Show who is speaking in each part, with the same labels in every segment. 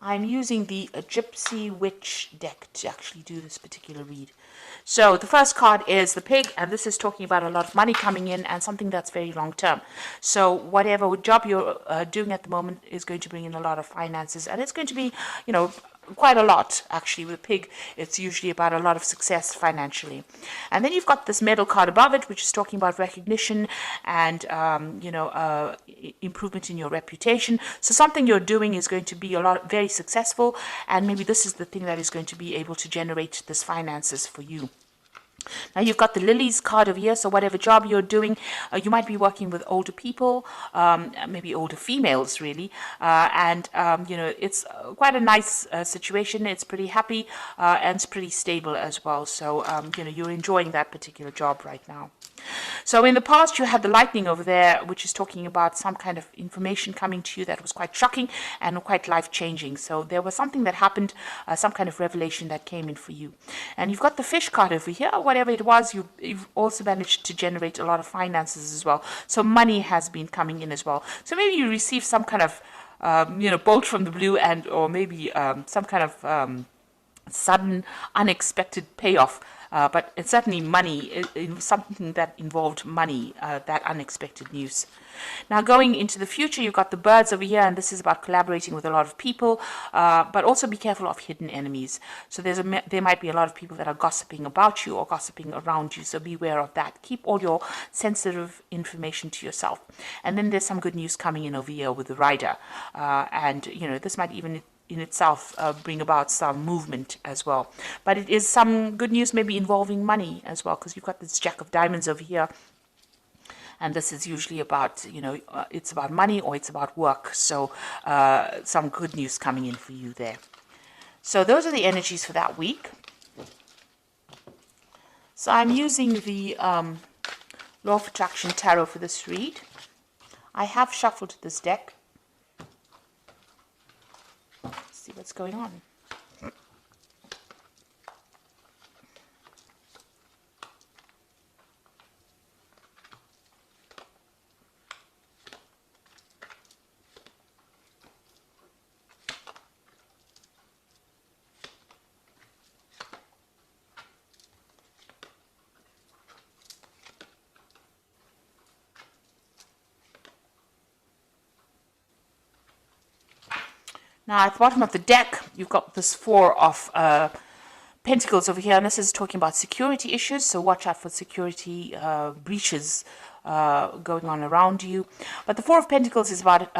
Speaker 1: I'm using the Gypsy Witch deck to actually do this particular read. So the first card is the pig, and this is talking about a lot of money coming in and something that's very long term. So whatever job you're doing at the moment is going to bring in a lot of finances, and it's going to be, quite a lot actually. With a pig, it's usually about a lot of success financially. And then you've got this medal card above it, which is talking about recognition and improvement in your reputation. So something you're doing is going to be very successful, and maybe this is the thing that is going to be able to generate this finances for you. Now you've got the lilies card over here, so whatever job you're doing, you might be working with older people, maybe older females really, and it's quite a nice situation. It's pretty happy and it's pretty stable as well, so you're enjoying that particular job right now. So in the past you had the lightning over there, which is talking about some kind of information coming to you that was quite shocking and quite life-changing. So there was something that happened, some kind of revelation that came in for you. And you've got the fish card over here. Whatever it was, you've also managed to generate a lot of finances as well. So money has been coming in as well. So maybe you received some kind of bolt from the blue, or maybe some kind of sudden unexpected payoff. But it's certainly money, something that involved money, that unexpected news. Now going into the future, you've got the birds over here, and this is about collaborating with a lot of people, but also be careful of hidden enemies. So there might be a lot of people that are gossiping about you or gossiping around you, so beware of that. Keep all your sensitive information to yourself. And then there's some good news coming in over here with the rider, and this might even in itself bring about some movement as well. But it is some good news maybe involving money as well, because you've got this Jack of Diamonds over here. And this is usually about, it's about money or it's about work. So some good news coming in for you there. So those are the energies for that week. So I'm using the Law of Attraction Tarot for this read. I have shuffled this deck. See what's going on. Now at the bottom of the deck, you've got this Four of Pentacles over here, and this is talking about security issues, so watch out for security breaches going on around you. But the Four of Pentacles is about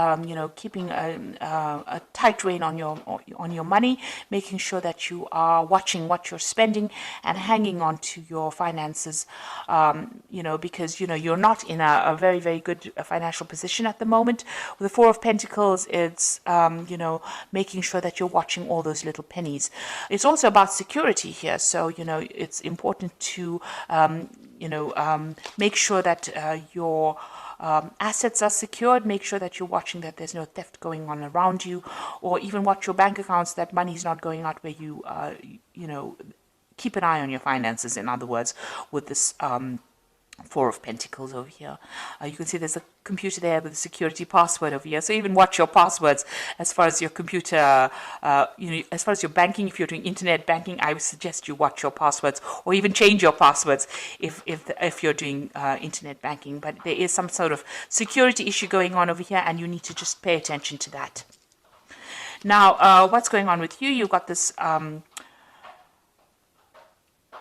Speaker 1: keeping a tight rein on your money, making sure that you are watching what you're spending and hanging on to your finances, because you're not in a very, very good financial position at the moment. With the Four of Pentacles, it's making sure that you're watching all those little pennies. It's also about security here, so it's important to make sure that your assets are secured. Make sure that you're watching that there's no theft going on around you, or even watch your bank accounts, that money's not going out where you, keep an eye on your finances, in other words, with this Four of Pentacles over here. You can see there's a computer there with a security password over here. So even watch your passwords as far as your computer, as far as your banking. If you're doing internet banking, I would suggest you watch your passwords, or even change your passwords if you're doing internet banking. But there is some sort of security issue going on over here, and you need to just pay attention to that. Now, what's going on with you? You've got this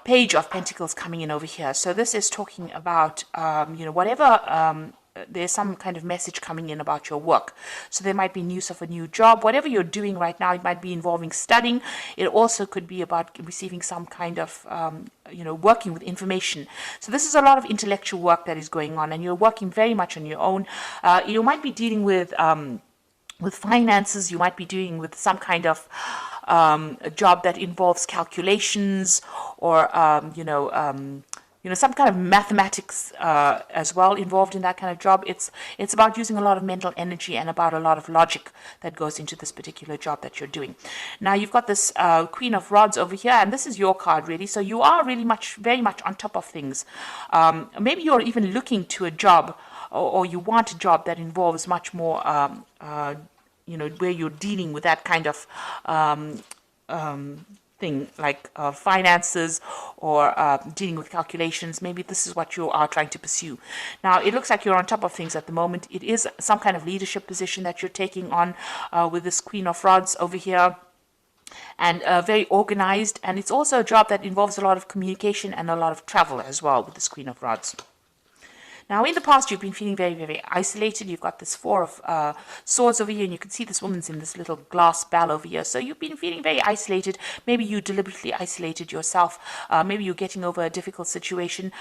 Speaker 1: Page of Pentacles coming in over here. So this is talking about, whatever, there's some kind of message coming in about your work. So there might be news of a new job. Whatever you're doing right now, it might be involving studying. It also could be about receiving some kind of, working with information. So this is a lot of intellectual work that is going on, and you're working very much on your own. You might be dealing with finances. You might be dealing with some kind of a job that involves calculations, or some kind of mathematics as well involved in that kind of job. It's about using a lot of mental energy and about a lot of logic that goes into this particular job that you're doing. Now you've got this Queen of Rods over here, and this is your card really. So you are really very much on top of things. Maybe you're even looking to a job, or you want a job that involves much more where you're dealing with that kind of thing, like finances or dealing with calculations. Maybe this is what you are trying to pursue. Now, it looks like you're on top of things at the moment. It is some kind of leadership position that you're taking on with this Queen of Rods over here, and very organized. And it's also a job that involves a lot of communication and a lot of travel as well with this Queen of Rods. Now, in the past, you've been feeling very, very isolated. You've got this Four of Swords over here, and you can see this woman's in this little glass bell over here. So you've been feeling very isolated. Maybe you deliberately isolated yourself. Maybe you're getting over a difficult situation.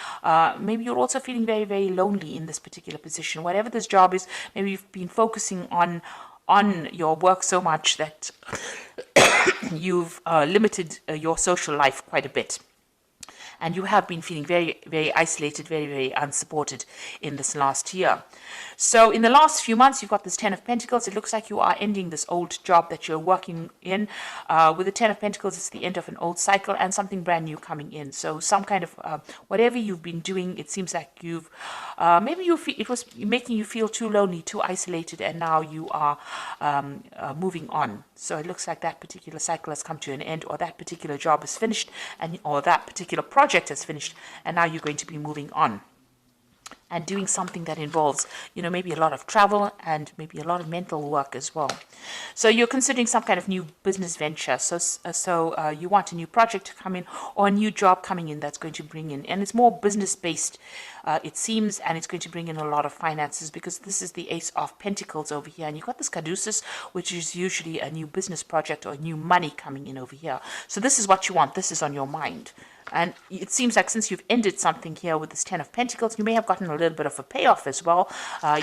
Speaker 1: Maybe you're also feeling very, very lonely in this particular position. Whatever this job is, maybe you've been focusing on your work so much that you've limited your social life quite a bit. And you have been feeling very, very isolated, very, very unsupported in this last year. So in the last few months, you've got this Ten of Pentacles. It looks like you are ending this old job that you're working in. With the Ten of Pentacles, it's the end of an old cycle and something brand new coming in. So some kind of, whatever you've been doing, it seems like you've, maybe it was making you feel too lonely, too isolated, and now you are moving on. So it looks like that particular cycle has come to an end, or that particular job is finished, or that particular project is finished, and now you're going to be moving on and doing something that involves, maybe a lot of travel and maybe a lot of mental work as well. So you're considering some kind of new business venture. So you want a new project to come in, or a new job coming in that's going to bring in, and it's more business based, it seems, and it's going to bring in a lot of finances, because this is the Ace of Pentacles over here, and you've got this Caduceus, which is usually a new business project or new money coming in over here. So this is what you want. This is on your mind. And it seems like since you've ended something here with this Ten of Pentacles, you may have gotten a little bit of a payoff as well.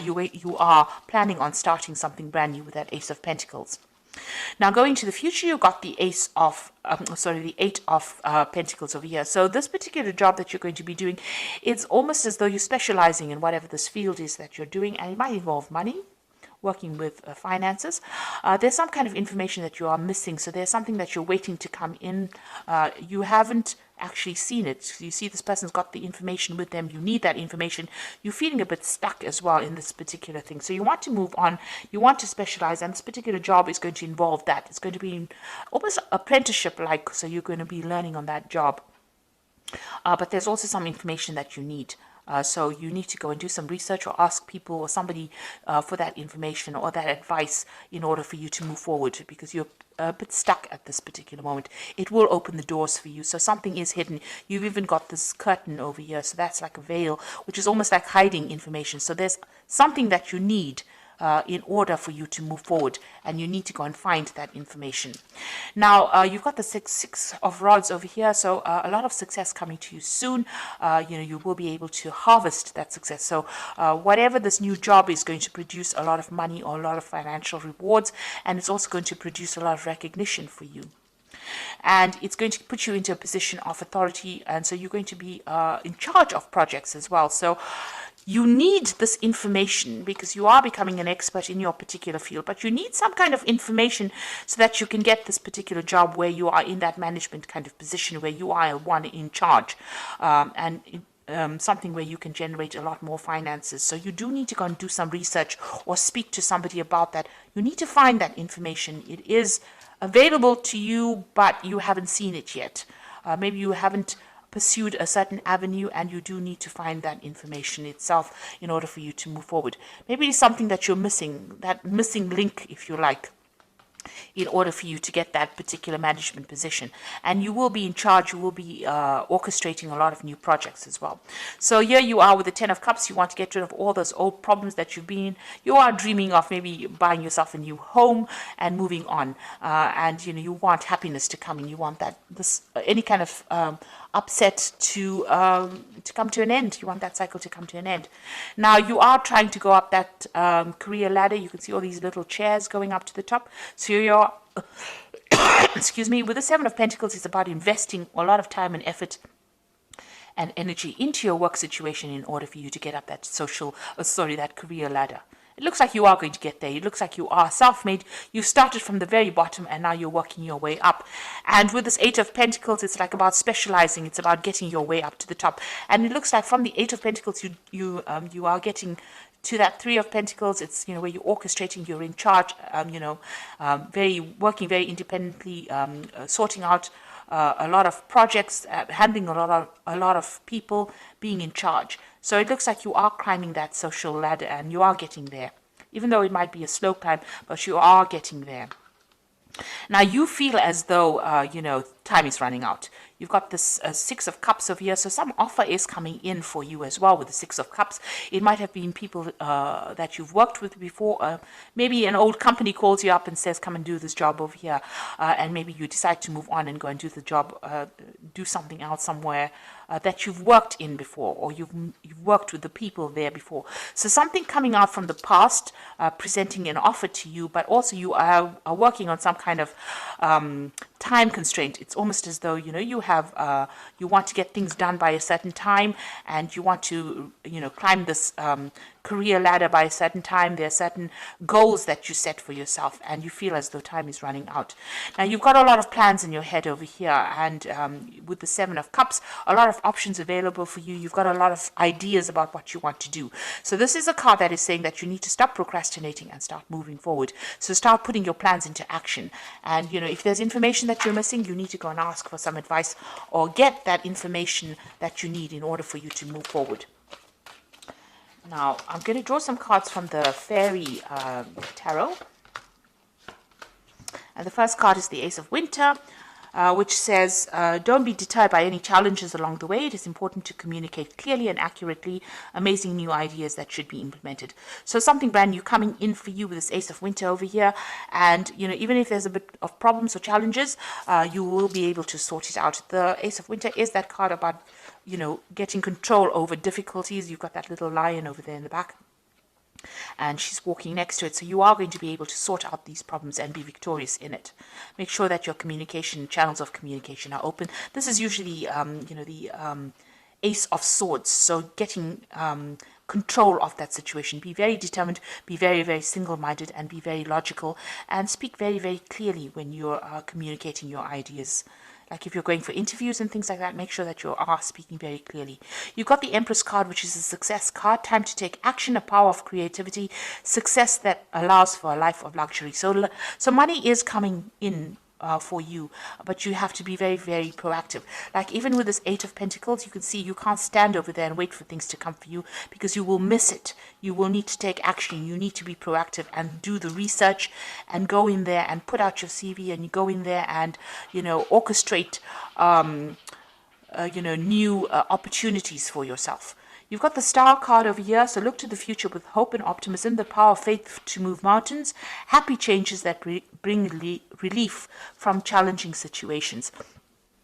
Speaker 1: You are planning on starting something brand new with that Ace of Pentacles. Now, going to the future, you've got the Eight of Pentacles over here. So this particular job that you're going to be doing, it's almost as though you're specializing in whatever this field is that you're doing, and it might involve money, working with finances. There's some kind of information that you are missing. So there's something that you're waiting to come in. You haven't actually seen it. You see this person's got the information with them. You need that information. You're feeling a bit stuck as well in this particular thing. So you want to move on. You want to specialize, and this particular job is going to involve that. It's going to be almost apprenticeship-like. So you're going to be learning on that job. But there's also some information that you need. So you need to go and do some research, or ask people or somebody for that information or that advice in order for you to move forward, because you're a bit stuck at this particular moment. It will open the doors for you. So something is hidden. You've even got this curtain over here. So that's like a veil, which is almost like hiding information. So there's something that you need in order for you to move forward, and you need to go and find that information. Now, you've got the Six of Rods over here, so a lot of success coming to you soon. You will be able to harvest that success. So whatever this new job is going to produce a lot of money or a lot of financial rewards, and it's also going to produce a lot of recognition for you. And it's going to put you into a position of authority, and so you're going to be in charge of projects as well. So you need this information because you are becoming an expert in your particular field, but you need some kind of information so that you can get this particular job where you are in that management kind of position, where you are one in charge, something where you can generate a lot more finances. So you do need to go and do some research or speak to somebody about that. You need to find that information. It is available to you, but you haven't seen it yet. Maybe you haven't pursued a certain avenue, and you do need to find that information itself in order for you to move forward. Maybe it's something that you're missing, that missing link, if you like, in order for you to get that particular management position. And you will be in charge. You will be orchestrating a lot of new projects as well. So here you are with the Ten of Cups. You want to get rid of all those old problems that you've been in. You are dreaming of maybe buying yourself a new home and moving on. And you want happiness to come in. You want that any kind of upset to come to an end. You want that cycle to come to an end. Now you are trying to go up that career ladder. You can see all these little chairs going up to the top. So you're excuse me, with the Seven of Pentacles, it's about investing a lot of time and effort and energy into your work situation in order for you to get up that that career ladder. It looks like you are going to get there. It looks like you are self-made. You started from the very bottom, and now you're working your way up. And with this Eight of Pentacles, it's like about specializing. It's about getting your way up to the top. And it looks like from the Eight of Pentacles, you are getting to that Three of Pentacles. It's, you know, where you're orchestrating, you're in charge, working very independently, sorting out a lot of projects, handling a lot of people, being in charge. So it looks like you are climbing that social ladder, and you are getting there. Even though it might be a slow climb, but you are getting there. Now you feel as though, time is running out. You've got this Six of Cups over here, so some offer is coming in for you as well with the Six of Cups. It might have been people that you've worked with before. Maybe an old company calls you up and says, come and do this job over here. And maybe you decide to move on and go and do the job, do something else somewhere that you've worked in before, or you've worked with the people there before. So something coming out from the past, presenting an offer to you, but also you are working on some kind of time constraint. It's almost as though, you have, you want to get things done by a certain time, and you want to, climb this career ladder by a certain time. There are certain goals that you set for yourself, and you feel as though time is running out. Now you've got a lot of plans in your head over here, and with the Seven of Cups, a lot of options available for you. You've got a lot of ideas about what you want to do. So this is a card that is saying that you need to stop procrastinating and start moving forward. So start putting your plans into action. And if there's information that you're missing, you need to go and ask for some advice, or get that information that you need in order for you to move forward. Now, I'm going to draw some cards from the Fairy Tarot. And the first card is the Ace of Winter, which says, don't be deterred by any challenges along the way. It is important to communicate clearly and accurately amazing new ideas that should be implemented. So something brand new coming in for you with this Ace of Winter over here. And, even if there's a bit of problems or challenges, you will be able to sort it out. The Ace of Winter is that card about, getting control over difficulties. You've got that little lion over there in the back, and she's walking next to it. So you are going to be able to sort out these problems and be victorious in it. Make sure that your channels of communication are open. This is usually, the Ace of Swords. So getting control of that situation. Be very determined, be very, very single-minded, and be very logical, and speak very, very clearly when you're communicating your ideas. Like if you're going for interviews and things like that, make sure that you are speaking very clearly. You've got the Empress card, which is a success card. Time to take action, a power of creativity, success that allows for a life of luxury. So money is coming in for you, but you have to be very, very proactive. Like even with this Eight of Pentacles, you can see you can't stand over there and wait for things to come for you, because you will miss it. You will need to take action. You need to be proactive and do the research, and go in there and put out your CV, and you go in there and orchestrate new opportunities for yourself. You've got the Star card over here, so look to the future with hope and optimism, the power of faith to move mountains, happy changes that bring relief from challenging situations.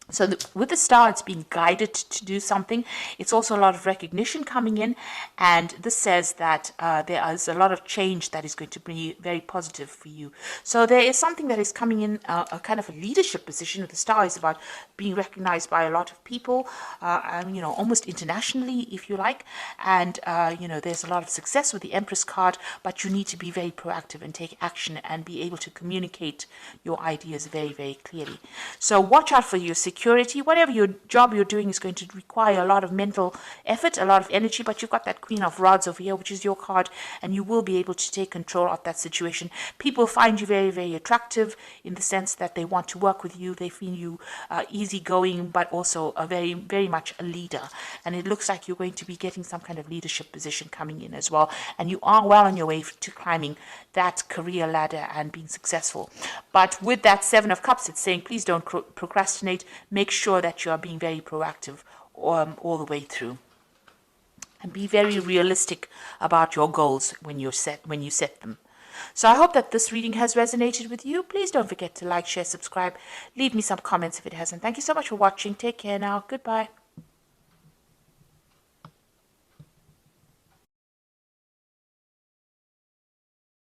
Speaker 1: So with the Star, it's being guided to do something. It's also a lot of recognition coming in, and this says that there is a lot of change that is going to be very positive for you. So there is something that is coming in, a kind of a leadership position. With the Star is about being recognized by a lot of people, almost internationally, if you like. And, there's a lot of success with the Empress card, but you need to be very proactive and take action and be able to communicate your ideas very, very clearly. So watch out for your security. Whatever your job you're doing is going to require a lot of mental effort, a lot of energy, but you've got that Queen of Rods over here, which is your card, and you will be able to take control of that situation. People find you very, very attractive in the sense that they want to work with you. They feel you easygoing, but also a very, very much a leader. And it looks like you're going to be getting some kind of leadership position coming in as well. And you are well on your way to climbing that career ladder and being successful. But with that Seven of Cups, it's saying, please don't procrastinate. Make sure that you are being very proactive all the way through, and be very realistic about your goals when you set them. So I hope that this reading has resonated with you. Please don't forget to like, share, subscribe. Leave me some comments if it hasn't. Thank you so much for watching. Take care now. Goodbye.